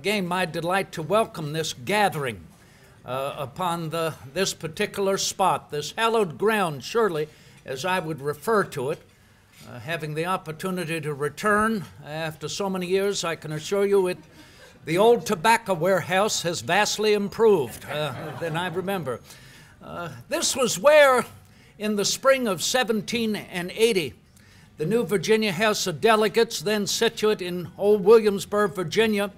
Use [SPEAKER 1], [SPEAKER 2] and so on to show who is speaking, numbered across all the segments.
[SPEAKER 1] again, my delight to welcome this gathering upon this particular spot, this hallowed ground, surely, as I would refer to it. Having the opportunity to return after so many years, I can assure you the old tobacco warehouse has vastly improved than I remember. This was where, in the spring of 1780, the New Virginia House of Delegates, then situate in Old Williamsburg, Virginia,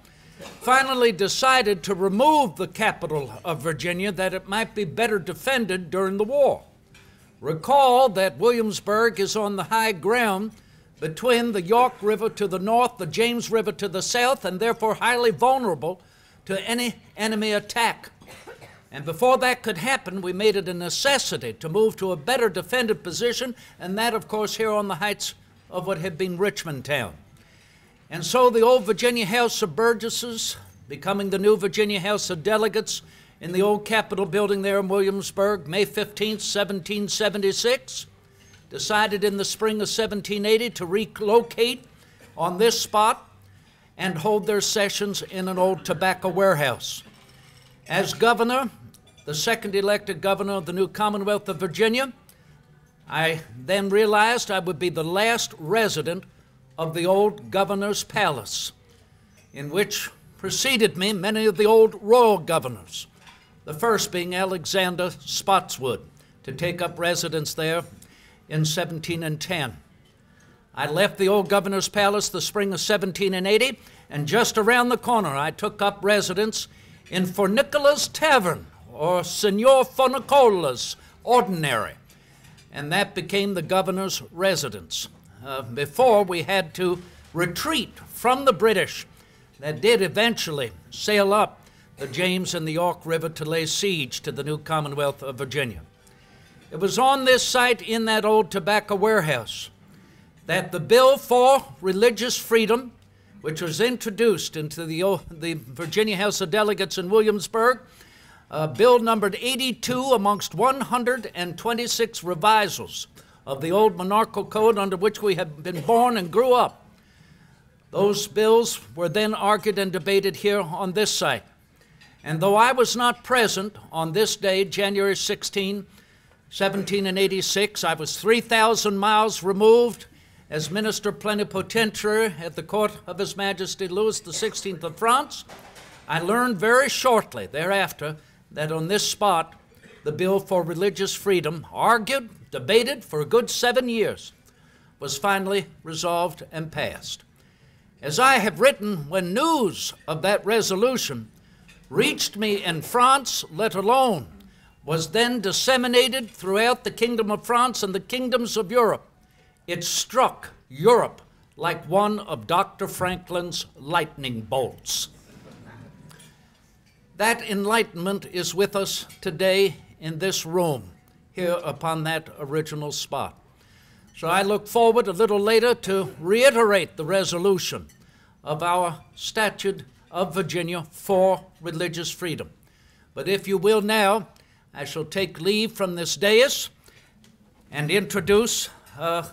[SPEAKER 1] finally decided to remove the capital of Virginia that it might be better defended during the war. Recall that Williamsburg is on the high ground between the York River to the north, the James River to the south, and therefore highly vulnerable to any enemy attack. And before that could happen, we made it a necessity to move to a better defended position, and that, of course, here on the heights of what had been Richmond Town. And so the old Virginia House of Burgesses, becoming the New Virginia House of Delegates, in the old Capitol building there in Williamsburg, May 15, 1776, decided in the spring of 1780 to relocate on this spot and hold their sessions in an old tobacco warehouse. As governor, the second elected governor of the new Commonwealth of Virginia, I then realized I would be the last resident of the old governor's palace, in which preceded me many of the old royal governors, the first being Alexander Spotswood, to take up residence there in 1710. I left the old governor's palace the spring of 1780, and just around the corner I took up residence in Fornicola's Tavern, or Senor Fornicola's Ordinary, and that became the governor's residence. Before, we had to retreat from the British that did eventually sail up the James and the York River to lay siege to the new Commonwealth of Virginia. It was on this site in that old tobacco warehouse that the Bill for Religious Freedom, which was introduced into the Virginia House of Delegates in Williamsburg, bill numbered 82 amongst 126 revisals of the old monarchical code under which we had been born and grew up. Those bills were then argued and debated here on this site. And though I was not present on this day, January 16, 1786, I was 3,000 miles removed as Minister Plenipotentiary at the court of His Majesty Louis XVI of France. I learned very shortly thereafter that on this spot, the Bill for Religious Freedom, argued, debated for a good 7 years, was finally resolved and passed. As I have written, when news of that resolution reached me in France, let alone was then disseminated throughout the Kingdom of France and the kingdoms of Europe, it struck Europe like one of Dr. Franklin's lightning bolts. That enlightenment is with us today in this room, here upon that original spot. So I look forward a little later to reiterate the resolution of our Statute of Virginia for religious freedom. But if you will now, I shall take leave from this dais and introduce the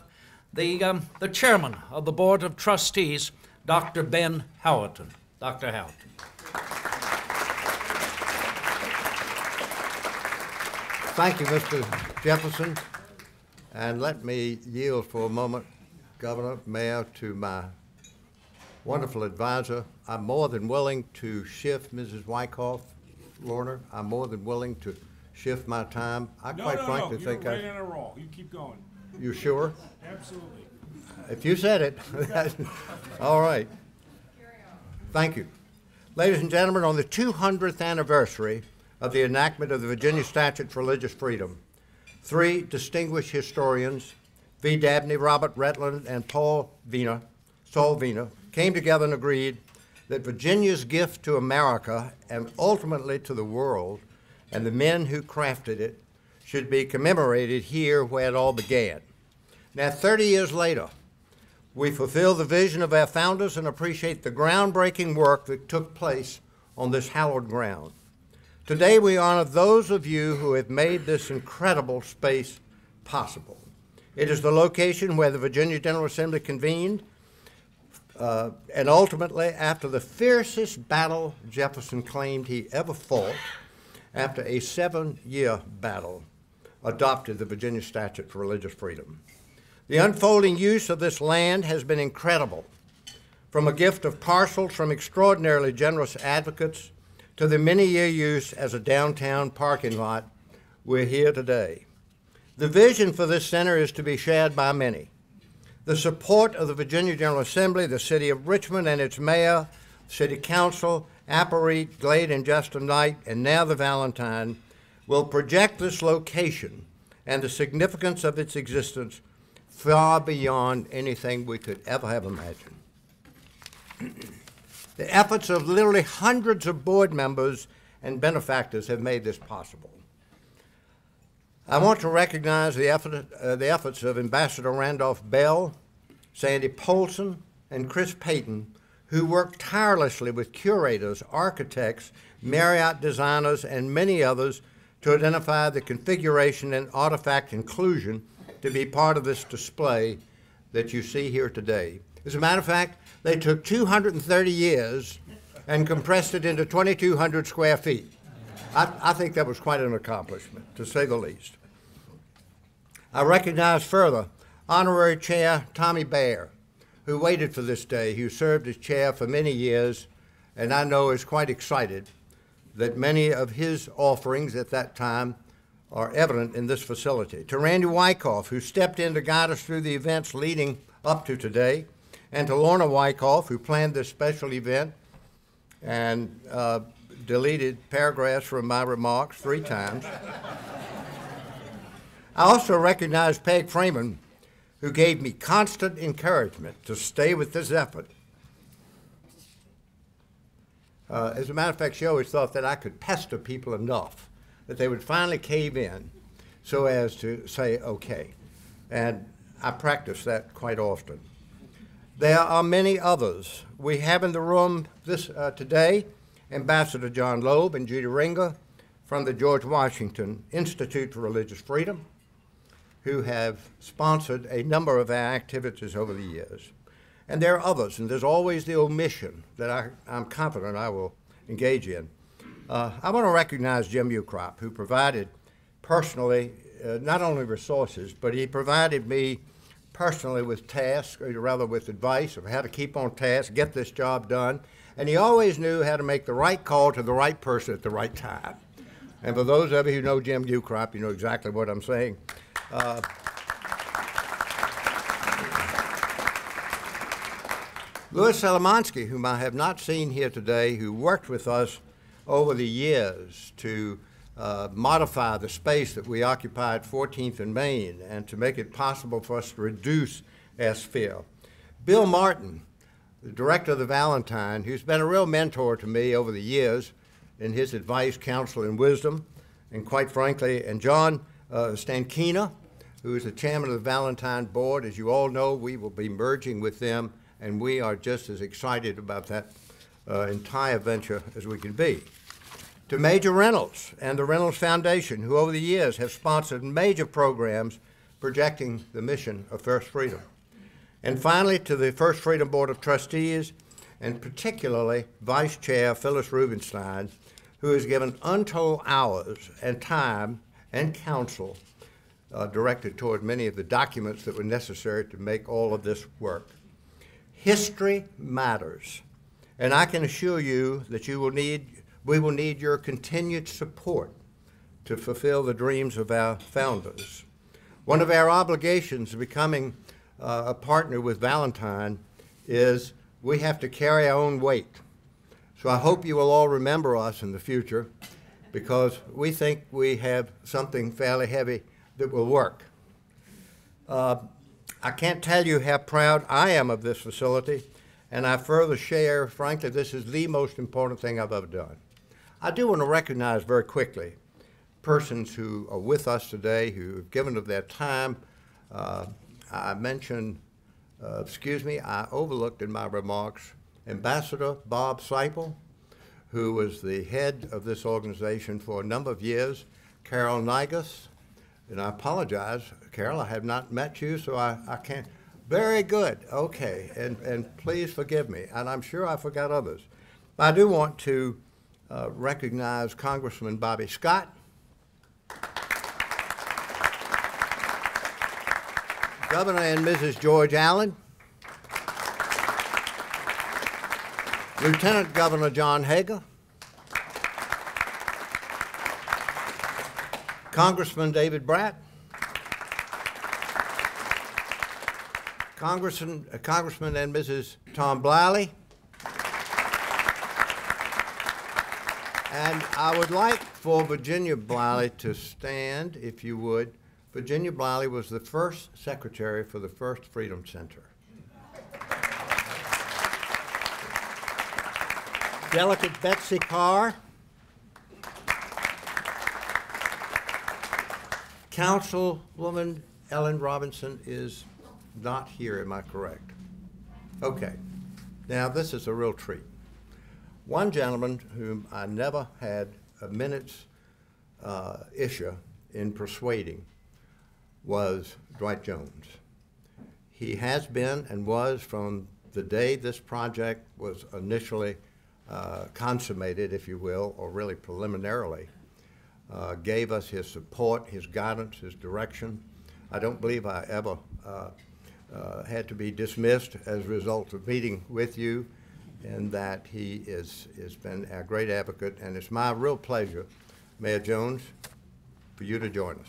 [SPEAKER 1] chairman of the Board of Trustees, Dr. Ben Howerton. Dr. Howerton.
[SPEAKER 2] Thank you, Mr. Jefferson. And let me yield for a moment, Governor, Mayor, to my wonderful advisor. I'm more than willing to shift Mrs. Wyckoff, Lorner. I'm more than willing to shift my time. I quite frankly think
[SPEAKER 3] you're right on a roll. You keep going.
[SPEAKER 2] You sure?
[SPEAKER 3] Absolutely.
[SPEAKER 2] If you said it. All right. Thank you. Ladies and gentlemen, on the 200th anniversary of the enactment of the Virginia Statute for Religious Freedom, three distinguished historians, V. Dabney, Robert Rutland, and Saul Vina, came together and agreed that Virginia's gift to America and ultimately to the world and the men who crafted it should be commemorated here where it all began. Now, 30 years later, we fulfill the vision of our founders and appreciate the groundbreaking work that took place on this hallowed ground. Today, we honor those of you who have made this incredible space possible. It is the location where the Virginia General Assembly convened And ultimately, after the fiercest battle Jefferson claimed he ever fought, after a 7-year battle, adopted the Virginia Statute for Religious Freedom. The unfolding use of this land has been incredible, from a gift of parcels from extraordinarily generous advocates to the many-year use as a downtown parking lot. We're here today. The vision for this center is to be shared by many. The support of the Virginia General Assembly, the City of Richmond and its mayor, City Council, Applereed, Glade and Justin Knight, and now the Valentine, will project this location and the significance of its existence far beyond anything we could ever have imagined. The efforts of literally hundreds of board members and benefactors have made this possible. I want to recognize the efforts of Ambassador Randolph Bell, Sandy Polson, and Chris Payton, who worked tirelessly with curators, architects, Marriott designers, and many others to identify the configuration and artifact inclusion to be part of this display that you see here today. As a matter of fact, they took 230 years and compressed it into 2,200 square feet. I think that was quite an accomplishment, to say the least. I recognize further Honorary Chair Tommy Baer, who waited for this day, who served as chair for many years, and I know is quite excited that many of his offerings at that time are evident in this facility. To Randy Wyckoff, who stepped in to guide us through the events leading up to today, and to Lorna Wyckoff, who planned this special event and deleted paragraphs from my remarks 3 times. I also recognize Peg Freeman, who gave me constant encouragement to stay with this effort. As a matter of fact, she always thought that I could pester people enough that they would finally cave in so as to say, okay. And I practice that quite often. There are many others. We have in the room today Ambassador John Loeb and Judy Ringer from the George Washington Institute for Religious Freedom, who have sponsored a number of our activities over the years. And there are others, and there's always the omission that I'm confident I will engage in. I want to recognize Jim Ukrop, who provided personally not only resources, but he provided me personally with tasks, or rather with advice of how to keep on task, get this job done, and he always knew how to make the right call to the right person at the right time. And for those of you who know Jim Ukrop, you know exactly what I'm saying. Louis Salamansky, whom I have not seen here today, who worked with us over the years to modify the space that we occupy at 14th and Main and to make it possible for us to reduce our sphere. Bill Martin, the director of the Valentine, who's been a real mentor to me over the years in his advice, counsel, and wisdom, and quite frankly, and John Stankina, who is the chairman of the Valentine board. As you all know, we will be merging with them, and we are just as excited about that entire venture as we can be. To Major Reynolds and the Reynolds Foundation, who over the years have sponsored major programs projecting the mission of First Freedom. And finally, to the First Freedom Board of Trustees, and particularly Vice Chair Phyllis Rubenstein, who has given untold hours and time and counsel directed toward many of the documents that were necessary to make all of this work. History matters, and I can assure you that we will need your continued support to fulfill the dreams of our founders. One of our obligations becoming a partner with Valentine is we have to carry our own weight. So I hope you will all remember us in the future, because we think we have something fairly heavy that will work. I can't tell you how proud I am of this facility, and I further share, frankly, this is the most important thing I've ever done. I do want to recognize very quickly persons who are with us today, who have given of their time. I mentioned, I overlooked in my remarks Ambassador Bob Seipel, who was the head of this organization for a number of years, Carol Nigas, and I apologize, Carol, I have not met you, so I can't. Very good. Okay, and please forgive me, and I'm sure I forgot others. I do want to recognize Congressman Bobby Scott, Governor and Mrs. George Allen, Lieutenant Governor John Hager, Congressman David Bratt, Congressman and Mrs. Tom Bliley, and I would like for Virginia Bliley to stand, if you would. Virginia Bliley was the first secretary for the First Freedom Center. Delegate Betsy Carr, Councilwoman Ellen Robinson is not here, am I correct? Okay. Now, this is a real treat. One gentleman whom I never had a minute's issue in persuading was Dwight Jones. He has been and was from the day this project was initially consummated, if you will, or really preliminarily, gave us his support, his guidance, his direction. I don't believe I ever had to be dismissed as a result of meeting with you, and that he has been our great advocate, and it's my real pleasure, Mayor Jones, for you to join us.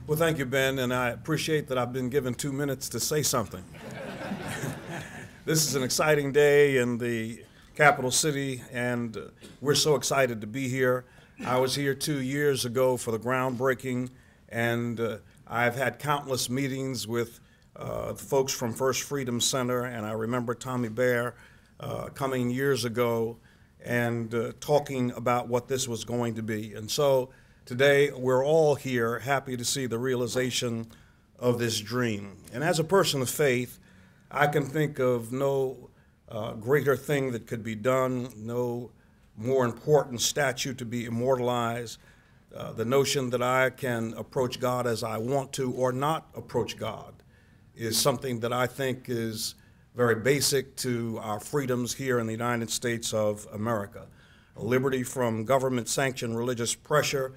[SPEAKER 3] Well, thank you, Ben, and I appreciate that I've been given 2 minutes to say something. This is an exciting day in the capital city, and we're so excited to be here. I was here 2 years ago for the groundbreaking, and I've had countless meetings with the folks from First Freedom Center, and I remember Tommy Baer coming years ago and talking about what this was going to be. And so today we're all here happy to see the realization of this dream. And as a person of faith, I can think of no greater thing that could be done, no more important statue to be immortalized. The notion that I can approach God as I want to or not approach God is something that I think is very basic to our freedoms here in the United States of America. Liberty from government-sanctioned religious pressure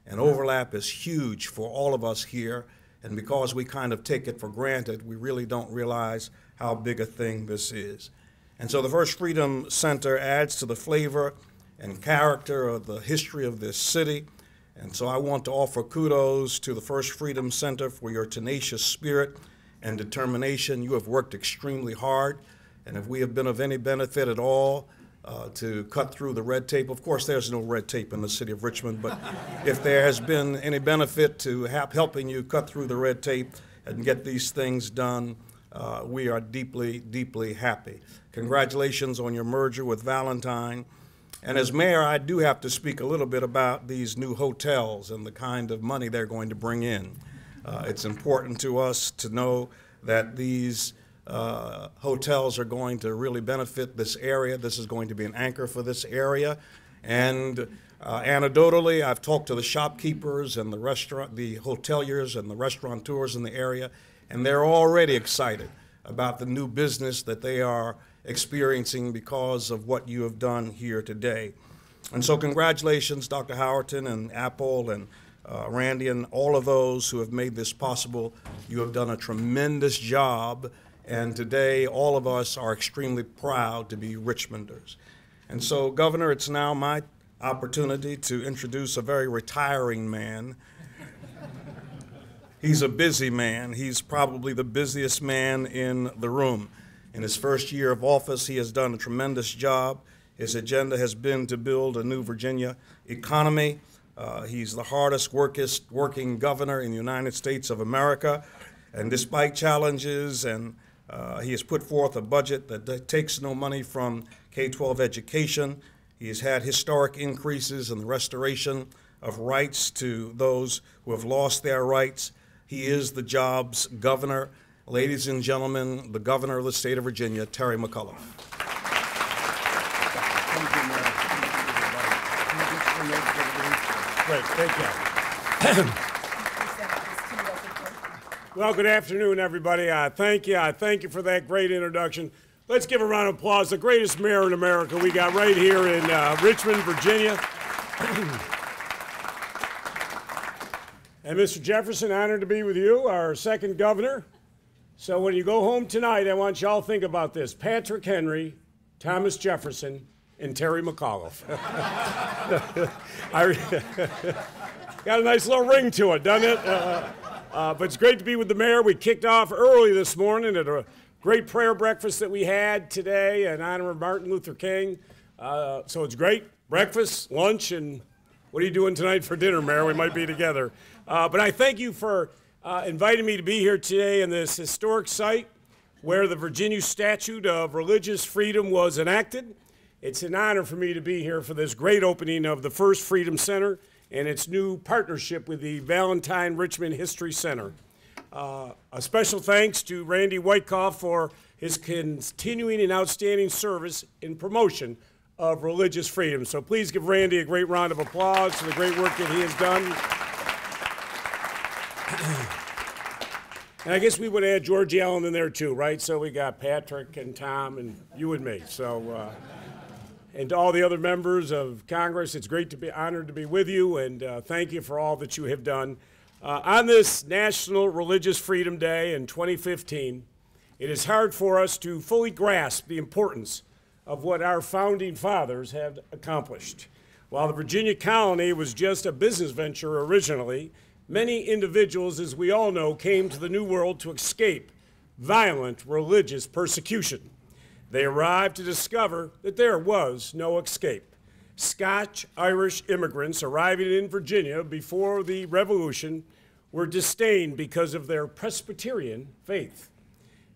[SPEAKER 3] and overlap is huge for all of us here, and because we kind of take it for granted, we really don't realize how big a thing this is. And so the First Freedom Center adds to the flavor and character of the history of this city. And so I want to offer kudos to the First Freedom Center for your tenacious spirit and determination. You have worked extremely hard, and if we have been of any benefit at all to cut through the red tape, of course there's no red tape in the city of Richmond, but if there has been any benefit to helping you cut through the red tape and get these things done, we are deeply, deeply happy. Congratulations on your merger with Valentine. And as mayor, I do have to speak a little bit about these new hotels and the kind of money they're going to bring in. It's important to us to know that these hotels are going to really benefit this area. This is going to be an anchor for this area. And anecdotally, I've talked to the shopkeepers and the hoteliers and the restaurateurs in the area, and they're already excited about the new business that they are experiencing because of what you have done here today. And so congratulations, Dr. Howerton and Apple and Randy and all of those who have made this possible. You have done a tremendous job, and today all of us are extremely proud to be Richmonders. And so, Governor, it's now my opportunity to introduce a very retiring man. He's a busy man. He's probably the busiest man in the room. In his first year of office, he has done a tremendous job. His agenda has been to build a new Virginia economy. He's the hardest working governor in the United States of America. And despite challenges, and he has put forth a budget that takes no money from K-12 education. He has had historic increases in the restoration of rights to those who have lost their rights. He is the jobs governor. Ladies and gentlemen, the governor of the state of Virginia, Terry McAuliffe.
[SPEAKER 4] Great, thank you. Well, good afternoon, everybody. Thank you. I thank you for that great introduction. Let's give a round of applause. The greatest mayor in America we got right here in Richmond, Virginia. And Mr. Jefferson, honored to be with you, our second governor. So when you go home tonight, I want y'all to think about this. Patrick Henry, Thomas Jefferson, and Terry McAuliffe. Got a nice little ring to it, doesn't it? But it's great to be with the mayor. We kicked off early this morning at a great prayer breakfast that we had today in honor of Martin Luther King. So it's great. Breakfast, lunch, and what are you doing tonight for dinner, Mayor? We might be together. But I thank you for inviting me to be here today in this historic site where the Virginia Statute of Religious Freedom was enacted. It's an honor for me to be here for this great opening of the First Freedom Center and its new partnership with the Valentine Richmond History Center. A special thanks to Randy Wyckoff for his continuing and outstanding service in promotion of religious freedom. So please give Randy a great round of applause for the great work that he has done. And I guess we would add George Allen in there too, right? So we got Patrick and Tom and you and me. So, and to all the other members of Congress, it's great to be honored to be with you, and thank you for all that you have done. On this National Religious Freedom Day in 2015, it is hard for us to fully grasp the importance of what our founding fathers have accomplished. While the Virginia colony was just a business venture originally, many individuals, as we all know, came to the New World to escape violent religious persecution. They arrived to discover that there was no escape. Scotch-Irish immigrants arriving in Virginia before the Revolution were disdained because of their Presbyterian faith.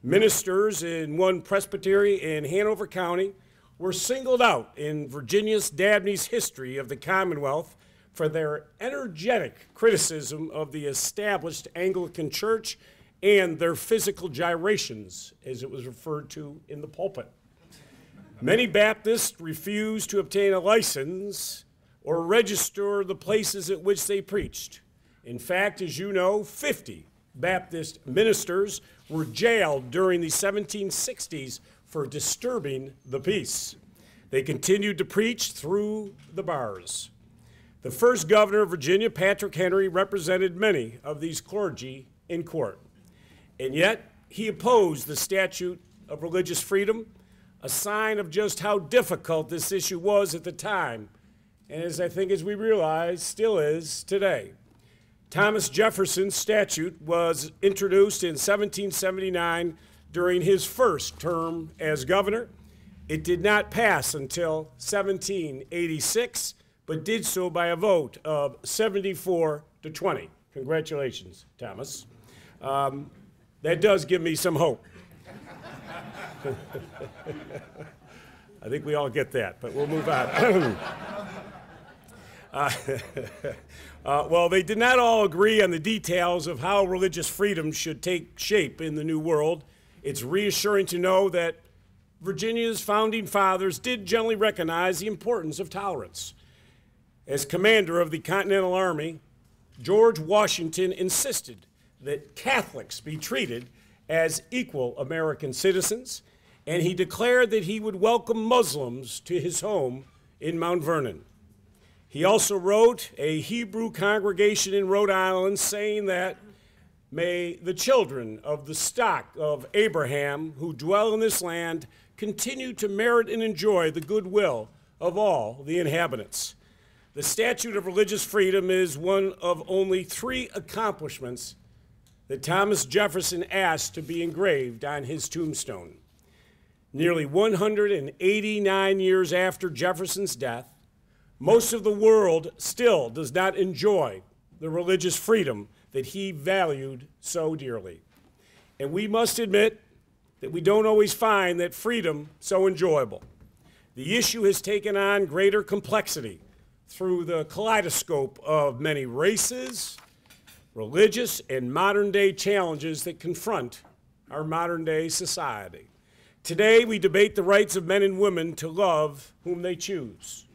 [SPEAKER 4] Ministers in one presbytery in Hanover County were singled out in Virginia's Dabney's history of the Commonwealth for their energetic criticism of the established Anglican Church and their physical gyrations, as it was referred to in the pulpit. Many Baptists refused to obtain a license or register the places at which they preached. In fact, as you know, 50 Baptist ministers were jailed during the 1760s for disturbing the peace. They continued to preach through the bars. The first governor of Virginia, Patrick Henry, represented many of these clergy in court. And yet, he opposed the Statute of Religious Freedom, a sign of just how difficult this issue was at the time, and as we realize, still is today. Thomas Jefferson's statute was introduced in 1779 during his first term as governor. It did not pass until 1786, but did so by a vote of 74 to 20. Congratulations, Thomas. That does give me some hope. I think we all get that, but we'll move on. Well, they did not all agree on the details of how religious freedom should take shape in the New World. It's reassuring to know that Virginia's founding fathers did generally recognize the importance of tolerance. As commander of the Continental Army, George Washington insisted that Catholics be treated as equal American citizens, and he declared that he would welcome Muslims to his home in Mount Vernon. He also wrote a Hebrew congregation in Rhode Island saying that, "May the children of the stock of Abraham who dwell in this land continue to merit and enjoy the goodwill of all the inhabitants." The Statute of Religious Freedom is one of only 3 accomplishments that Thomas Jefferson asked to be engraved on his tombstone. Nearly 189 years after Jefferson's death, most of the world still does not enjoy the religious freedom that he valued so dearly. And we must admit that we don't always find that freedom so enjoyable. The issue has taken on greater complexity through the kaleidoscope of many races, religious, and modern-day challenges that confront our modern-day society. Today, we debate the rights of men and women to love whom they choose.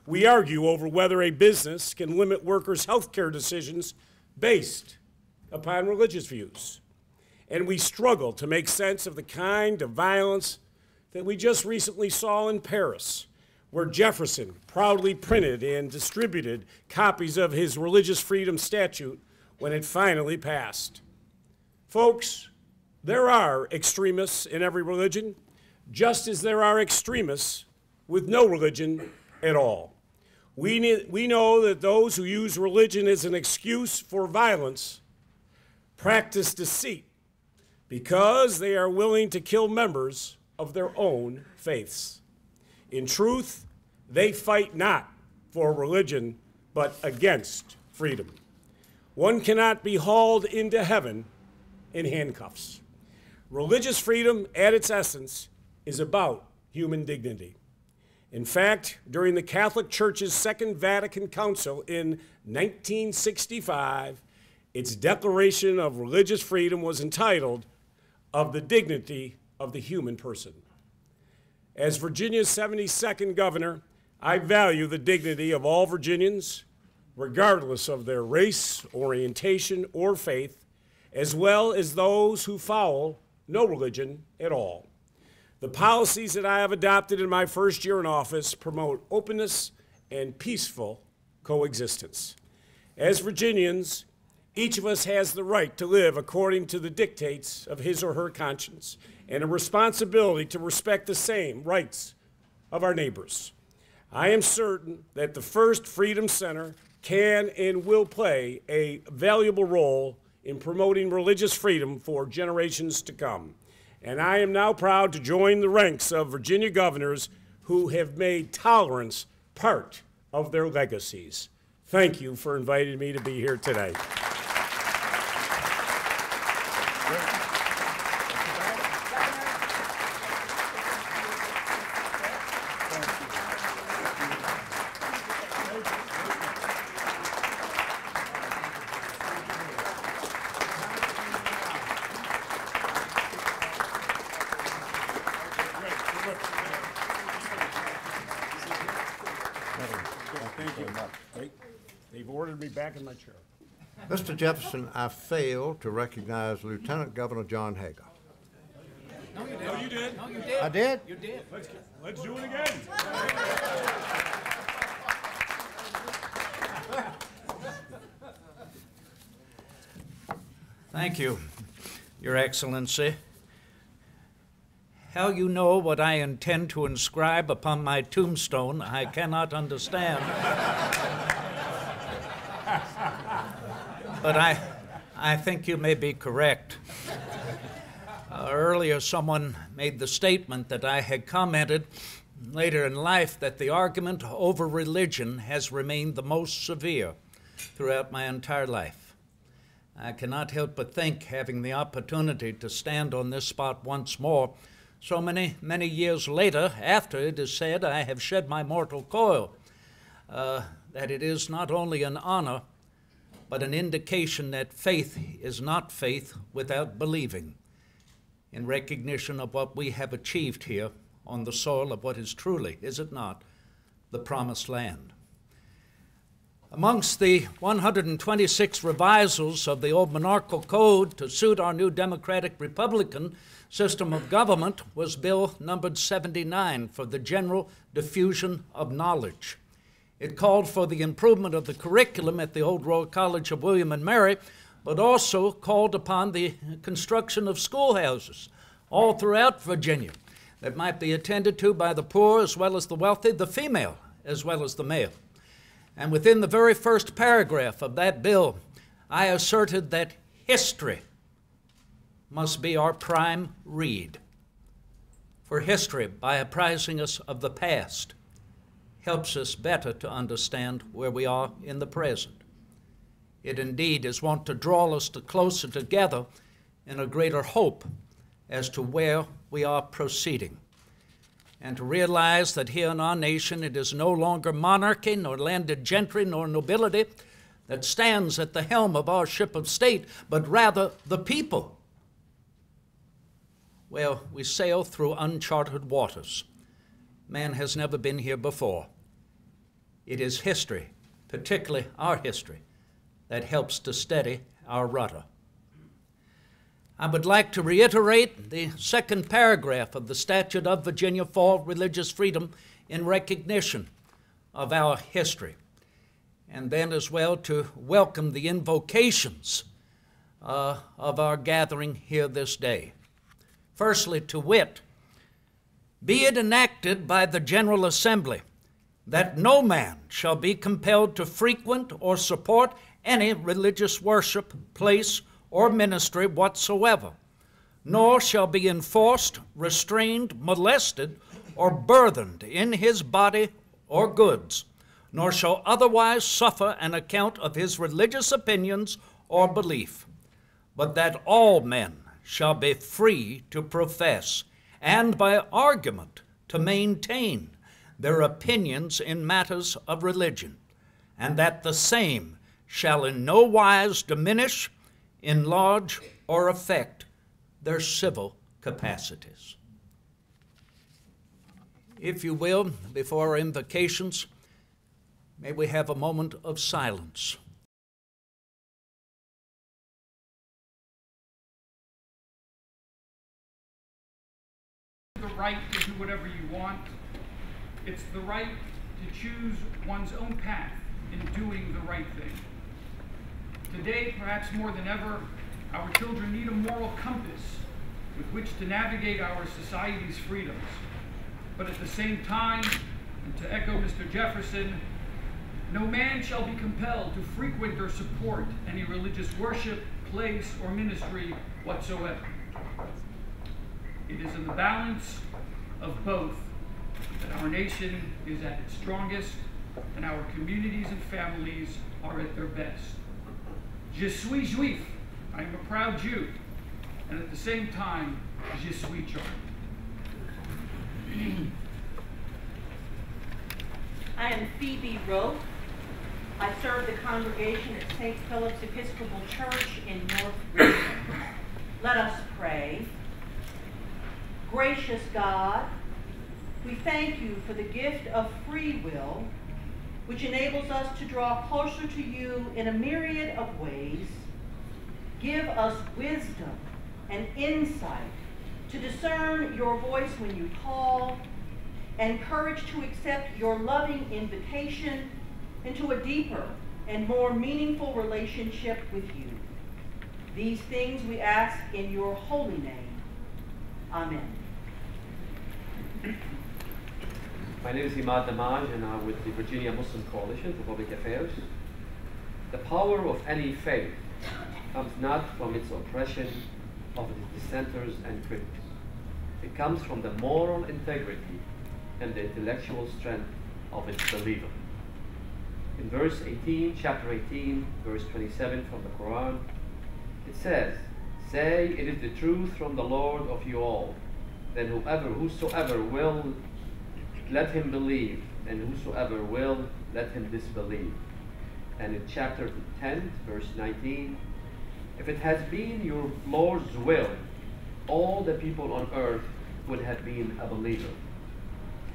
[SPEAKER 4] We argue over whether a business can limit workers' health care decisions based upon religious views. And we struggle to make sense of the kind of violence that we just recently saw in Paris, where Jefferson proudly printed and distributed copies of his religious freedom statute when it finally passed. Folks, there are extremists in every religion, just as there are extremists with no religion at all. We know that those who use religion as an excuse for violence practice deceit because they are willing to kill members of their own faiths. In truth, they fight not for religion, but against freedom. One cannot be hauled into heaven in handcuffs. Religious freedom, at its essence, is about human dignity. In fact, during the Catholic Church's Second Vatican Council in 1965, its Declaration of Religious Freedom was entitled, "Of the Dignity of the Human Person." As Virginia's 72nd governor, I value the dignity of all Virginians, regardless of their race, orientation, or faith, as well as those who follow no religion at all. The policies that I have adopted in my first year in office promote openness and peaceful coexistence. As Virginians, each of us has the right to live according to the dictates of his or her conscience and a responsibility to respect the same rights of our neighbors. I am certain that the First Freedom Center can and will play a valuable role in promoting religious freedom for generations to come. And I am now proud to join the ranks of Virginia governors who have made tolerance part of their legacies. Thank you for inviting me to be here today. They've ordered me back in my chair.
[SPEAKER 2] Mr. Jefferson, I failed to recognize Lieutenant Governor John Hager.
[SPEAKER 4] No, you did.
[SPEAKER 1] No, you did.
[SPEAKER 2] I did?
[SPEAKER 1] You did.
[SPEAKER 4] Let's do it again.
[SPEAKER 1] Thank you, Your Excellency. How you know what I intend to inscribe upon my tombstone, I cannot understand. But I think you may be correct. Earlier, someone made the statement that I had commented later in life that the argument over religion has remained the most severe throughout my entire life. I cannot help but think, having the opportunity to stand on this spot once more, so many years later, after it is said I have shed my mortal coil, that it is not only an honor, but an indication that faith is not faith without believing, in recognition of what we have achieved here on the soil of what is truly, is it not, the Promised Land. Amongst the 126 revisals of the old monarchical code to suit our new democratic republican system of government was Bill numbered 79 for the general diffusion of knowledge. It called for the improvement of the curriculum at the Old Royal College of William and Mary, but also called upon the construction of schoolhouses all throughout Virginia that might be attended to by the poor as well as the wealthy, the female as well as the male. And within the very first paragraph of that bill, I asserted that history must be our prime read. For history, by apprising us of the past, helps us better to understand where we are in the present. It indeed is wont to draw us closer together in a greater hope as to where we are proceeding, and to realize that here in our nation it is no longer monarchy, nor landed gentry, nor nobility that stands at the helm of our ship of state, but rather the people. Well, we sail through uncharted waters. Man has never been here before. It is history, particularly our history, that helps to steady our rudder. I would like to reiterate the second paragraph of the Statute of Virginia for Religious Freedom in recognition of our history, and then as well to welcome the invocations of our gathering here this day. Firstly, to wit, be it enacted by the General Assembly that no man shall be compelled to frequent or support any religious worship, place, or ministry whatsoever, nor shall be enforced, restrained, molested, or burthened in his body or goods, nor shall otherwise suffer an account of his religious opinions or belief, but that all men shall be free to profess and by argument to maintain their opinions in matters of religion, and that the same shall in no wise diminish, enlarge, or affect their civil capacities. If you will, before our invocations, may we have a moment of silence.
[SPEAKER 5] The right to do whatever you want. It's the right to choose one's own path in doing the right thing. Today, perhaps more than ever, our children need a moral compass with which to navigate our society's freedoms. But at the same time, and to echo Mr. Jefferson, no man shall be compelled to frequent or support any religious worship, place, or ministry whatsoever. It is in the balance of both that our nation is at its strongest and our communities and families are at their best. Je suis juif, I am a proud Jew, and at the same time, je suis charmed.
[SPEAKER 6] I am Phoebe Rowe. I serve the congregation at St. Philip's Episcopal Church in North Richmond. Let us pray. Gracious God, we thank you for the gift of free will, which enables us to draw closer to you in a myriad of ways. Give us wisdom and insight to discern your voice when you call, and courage to accept your loving invitation into a deeper and more meaningful relationship with you. These things we ask in your holy name. Amen.
[SPEAKER 7] My name is Imad Damaj, and I'm with the Virginia Muslim Coalition for Public Affairs. The power of any faith comes not from its oppression of its dissenters and critics. It comes from the moral integrity and the intellectual strength of its believer. In verse 18, chapter 18, verse 27 from the Quran, it says, "Say, it is the truth from the Lord of you all. Then whosoever will, let him believe, and whosoever will, let him disbelieve." And in chapter 10, verse 19, "If it has been your Lord's will, all the people on earth would have been a believer.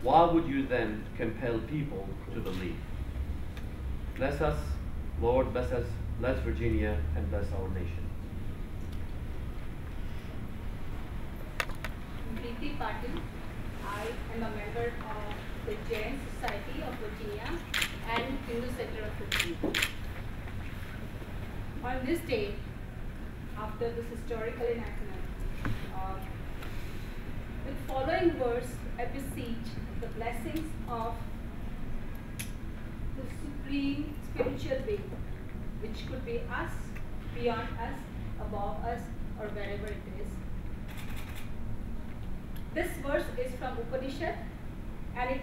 [SPEAKER 7] Why would you then compel people to believe?" Bless us, Lord, bless us, bless Virginia, and bless our nation.
[SPEAKER 8] Preeti Patil. I am a member of the Jain Society of Virginia and Hindu Center of Virginia. On this day, after this historical enactment, with following verse, I beseech the blessings of the supreme spiritual being, which could be us, beyond us, above us, or wherever it is. This verse is from Upanishad, and it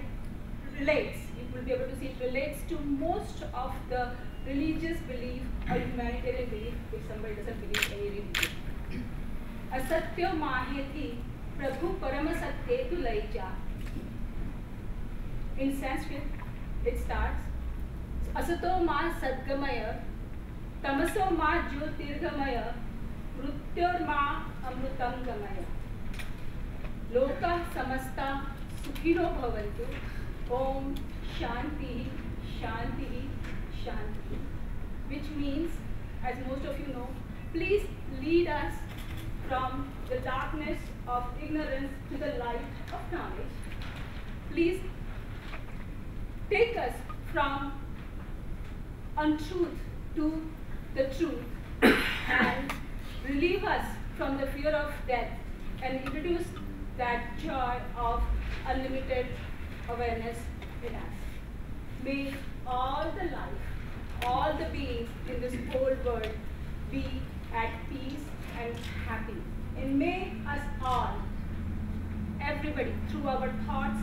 [SPEAKER 8] relates, you will be able to see it relates to most of the religious belief or humanitarian belief if somebody doesn't believe any religion. Asatyo maheti prabhu parama satyetu laija. In Sanskrit, it starts, Asato ma sadgamaya, tamaso ma jyotirgamaya, mrutyor ma amrutam gamaya. Loka samasta sukhino bhavantu. Om Shanti Shanti, Shanti, which means, as most of you know, please lead us from the darkness of ignorance to the light of knowledge. Please take us from untruth to the truth and relieve us from the fear of death and introduce that joy of unlimited awareness in us. May all the life, all the beings in this whole world be at peace and happy. And may us all, everybody, through our thoughts,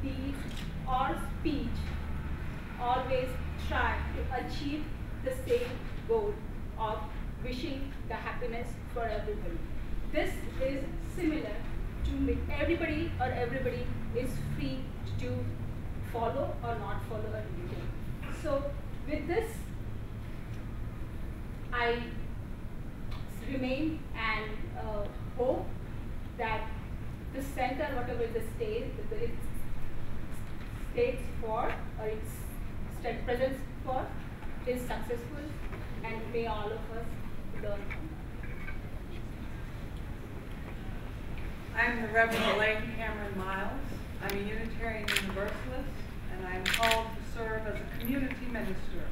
[SPEAKER 8] deeds, or speech, always try to achieve the same goal of wishing the happiness for everybody. This is similar to everybody is free to follow or not follow a religion. So with this, I remain and hope that the center, whatever the state, it states for, or its presence for, is successful, and may all of us learn from that.
[SPEAKER 9] I'm the Reverend Elaine Cameron Miles. I'm a Unitarian Universalist, and I'm called to serve as a community minister.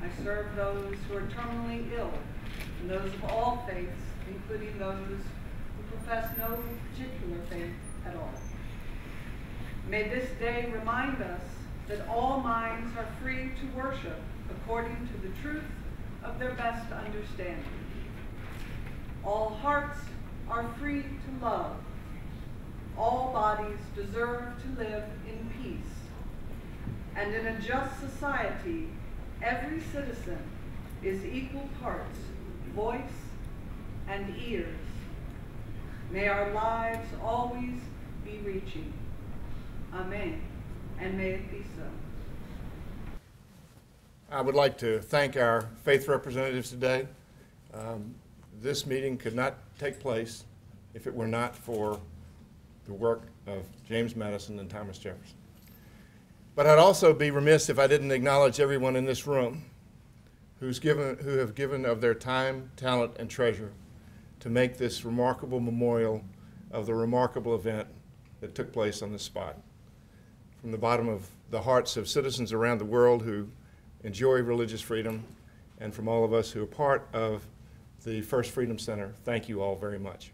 [SPEAKER 9] I serve those who are terminally ill, and those of all faiths, including those who profess no particular faith at all. May this day remind us that all minds are free to worship according to the truth of their best understanding. All hearts are free to love. All bodies deserve to live in peace. And in a just society, every citizen is equal parts voice and ears. May our lives always be reaching. Amen. And may it be so.
[SPEAKER 3] I would like to thank our faith representatives today. This meeting could not take place if it were not for the work of James Madison and Thomas Jefferson. But I'd also be remiss if I didn't acknowledge everyone in this room who have given of their time, talent, and treasure to make this remarkable memorial of the remarkable event that took place on this spot. From the bottom of the hearts of citizens around the world who enjoy religious freedom, and from all of us who are part of the First Freedom Center, thank you all very much.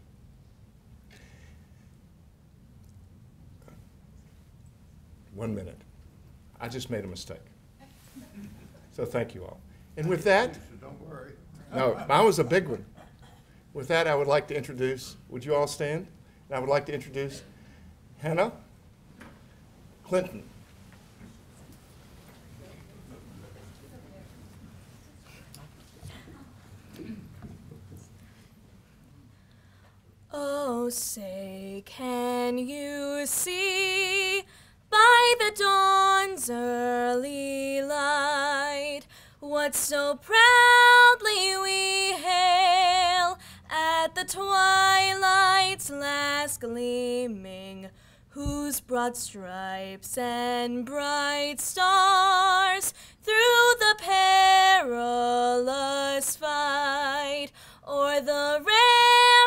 [SPEAKER 3] One minute. I just made a mistake. So thank you all. And with that,
[SPEAKER 2] Don't worry.
[SPEAKER 3] no, mine was a big one. With that, I would like to introduce, would you all stand? And I would like to introduce Hannah Clinton.
[SPEAKER 10] Oh, say, can you see by the dawn's early light what so proudly we hail at the twilight's last gleaming, whose broad stripes and bright stars through the perilous fight o'er the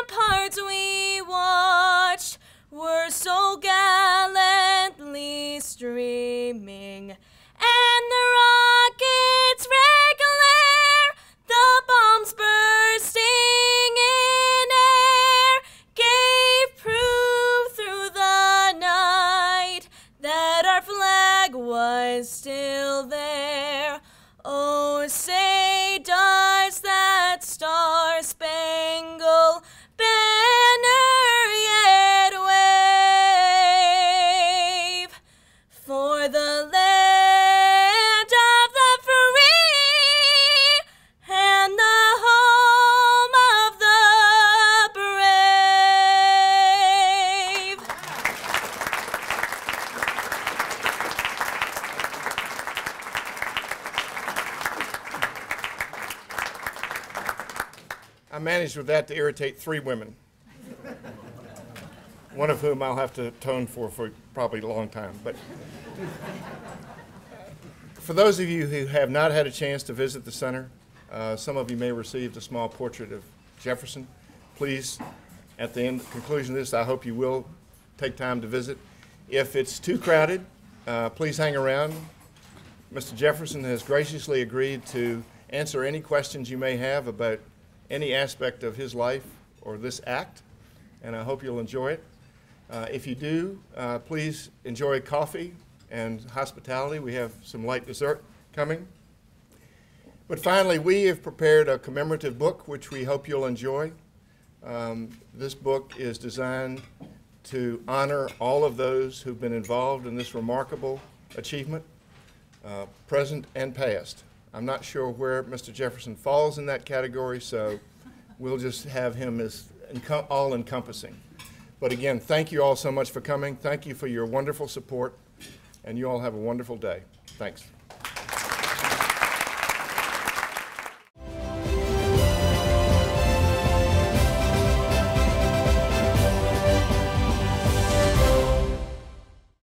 [SPEAKER 10] ramparts we watched were so gallantly streaming, and the rockets' red glare, the bombs bursting in air, gave proof through the night that our flag was still there. Oh, say, does that star-spangled banner yet wave for the land of the free and the home of the brave?
[SPEAKER 3] I managed with that to irritate 3 women, one of whom I'll have to atone for probably a long time. But For those of you who have not had a chance to visit the center, some of you may have received a small portrait of Jefferson. Please, at the conclusion of this, I hope you will take time to visit. If it's too crowded, please hang around. Mr. Jefferson has graciously agreed to answer any questions you may have about any aspect of his life or this act, and I hope you'll enjoy it. If you do, please enjoy coffee and hospitality. We have some light dessert coming. But finally, we have prepared a commemorative book, which we hope you'll enjoy. This book is designed to honor all of those who've been involved in this remarkable achievement, present and past. I'm not sure where Mr. Jefferson falls in that category, so we'll just have him as all-encompassing. But again, thank you all so much for coming. Thank you for your wonderful support, and you all have a wonderful day. Thanks.